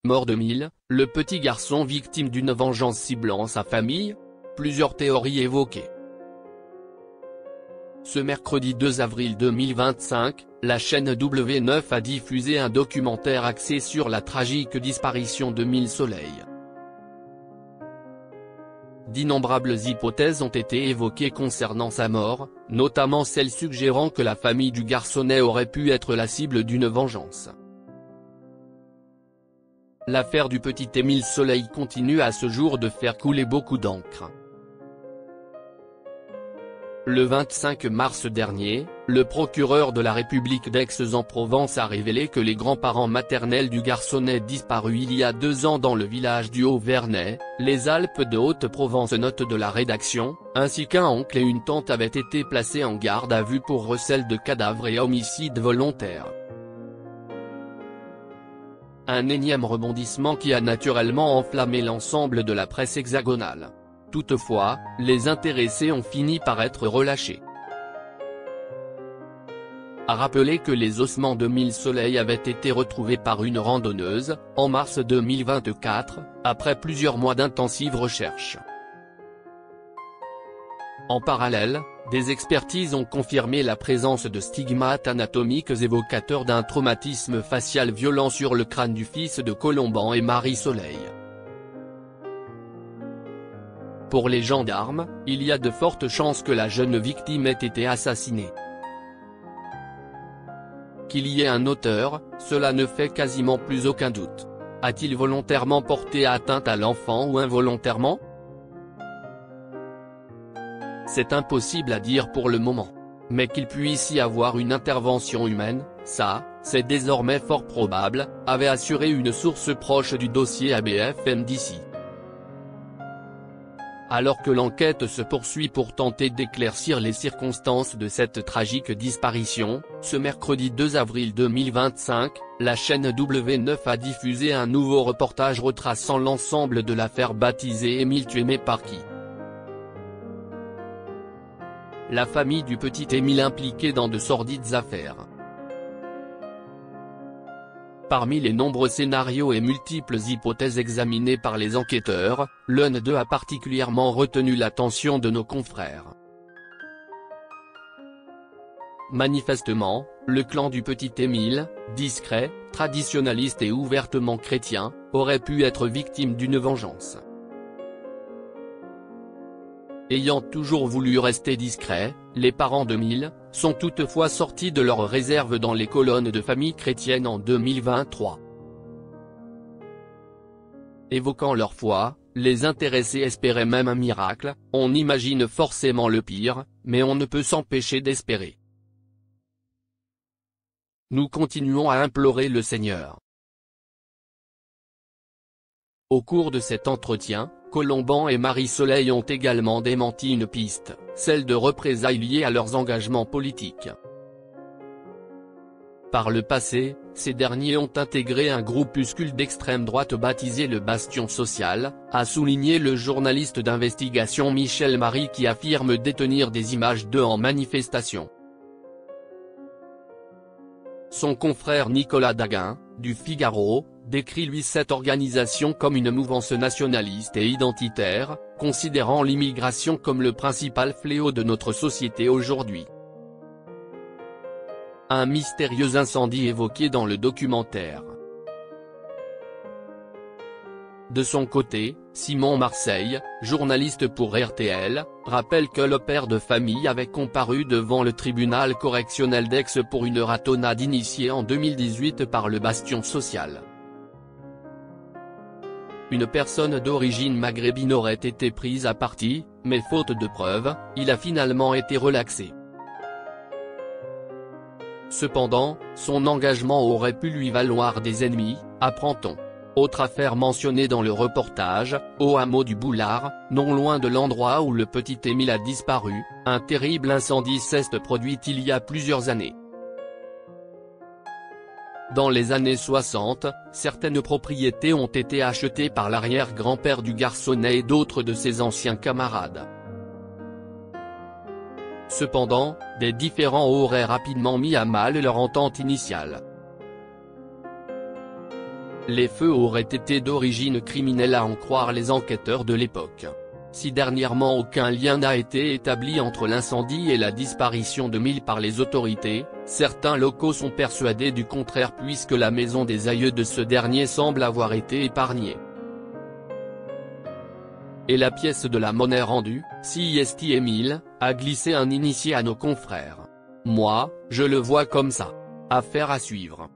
Mort de 1000, le petit garçon victime d'une vengeance ciblant sa famille? Plusieurs théories évoquées. Ce mercredi 2 avril 2025, la chaîne W9 a diffusé un documentaire axé sur la tragique disparition de 1000 Soleil. D'innombrables hypothèses ont été évoquées concernant sa mort, notamment celle suggérant que la famille du garçonnet aurait pu être la cible d'une vengeance. L'affaire du petit Émile Soleil continue à ce jour de faire couler beaucoup d'encre. Le 25 mars dernier, le procureur de la République d'Aix-en-Provence a révélé que les grands-parents maternels du garçonnet disparu il y a 2 ans dans le village du Haut-Vernay, les Alpes de Haute-Provence, note de la rédaction, ainsi qu'un oncle et une tante avaient été placés en garde à vue pour recel de cadavres et homicide volontaire. Un énième rebondissement qui a naturellement enflammé l'ensemble de la presse hexagonale. Toutefois, les intéressés ont fini par être relâchés. A rappeler que les ossements de 1000 Soleil avaient été retrouvés par une randonneuse, en mars 2024, après plusieurs mois d'intensives recherches. En parallèle, des expertises ont confirmé la présence de stigmates anatomiques évocateurs d'un traumatisme facial violent sur le crâne du fils de Colomban et Marie Soleil. Pour les gendarmes, il y a de fortes chances que la jeune victime ait été assassinée. Qu'il y ait un auteur, cela ne fait quasiment plus aucun doute. A-t-il volontairement porté atteinte à l'enfant ou involontairement? C'est impossible à dire pour le moment. Mais qu'il puisse y avoir une intervention humaine, ça, c'est désormais fort probable, avait assuré une source proche du dossier à BFM d'ici. Alors que l'enquête se poursuit pour tenter d'éclaircir les circonstances de cette tragique disparition, ce mercredi 2 avril 2025, la chaîne W9 a diffusé un nouveau reportage retraçant l'ensemble de l'affaire baptisée Émile tué mais par qui. La famille du petit Émile impliquée dans de sordides affaires. Parmi les nombreux scénarios et multiples hypothèses examinées par les enquêteurs, l'un d'eux a particulièrement retenu l'attention de nos confrères. Manifestement, le clan du petit Émile, discret, traditionnaliste et ouvertement chrétien, aurait pu être victime d'une vengeance. Ayant toujours voulu rester discrets, les parents d'Émile sont toutefois sortis de leur réserve dans les colonnes de famille chrétienne en 2023. Évoquant leur foi, les intéressés espéraient même un miracle. On imagine forcément le pire, mais on ne peut s'empêcher d'espérer. Nous continuons à implorer le Seigneur. Au cours de cet entretien, Colomban et Marie Soleil ont également démenti une piste, celle de représailles liées à leurs engagements politiques. Par le passé, ces derniers ont intégré un groupuscule d'extrême droite baptisé le Bastion Social, a souligné le journaliste d'investigation Michel Marie qui affirme détenir des images d'eux en manifestation. Son confrère Nicolas Daguin, du Figaro, décrit lui cette organisation comme une mouvance nationaliste et identitaire, considérant l'immigration comme le principal fléau de notre société aujourd'hui. Un mystérieux incendie évoqué dans le documentaire. De son côté, Simon Marseille, journaliste pour RTL, rappelle que le père de famille avait comparu devant le tribunal correctionnel d'Aix pour une ratonnade initiée en 2018 par le Bastion Social. Une personne d'origine maghrébine aurait été prise à partie, mais faute de preuves, il a finalement été relaxé. Cependant, son engagement aurait pu lui valoir des ennemis, apprend-on. Autre affaire mentionnée dans le reportage, au hameau du Boulard, non loin de l'endroit où le petit Émile a disparu, un terrible incendie s'est produit il y a plusieurs années. Dans les années 60, certaines propriétés ont été achetées par l'arrière-grand-père du garçonnet et d'autres de ses anciens camarades. Cependant, des différends auraient rapidement mis à mal leur entente initiale. Les feux auraient été d'origine criminelle à en croire les enquêteurs de l'époque. Si dernièrement aucun lien n'a été établi entre l'incendie et la disparition de Mille par les autorités, certains locaux sont persuadés du contraire puisque la maison des aïeux de ce dernier semble avoir été épargnée. Et la pièce de la monnaie rendue, si est Émile, a glissé un initié à nos confrères. Moi, je le vois comme ça. Affaire à suivre.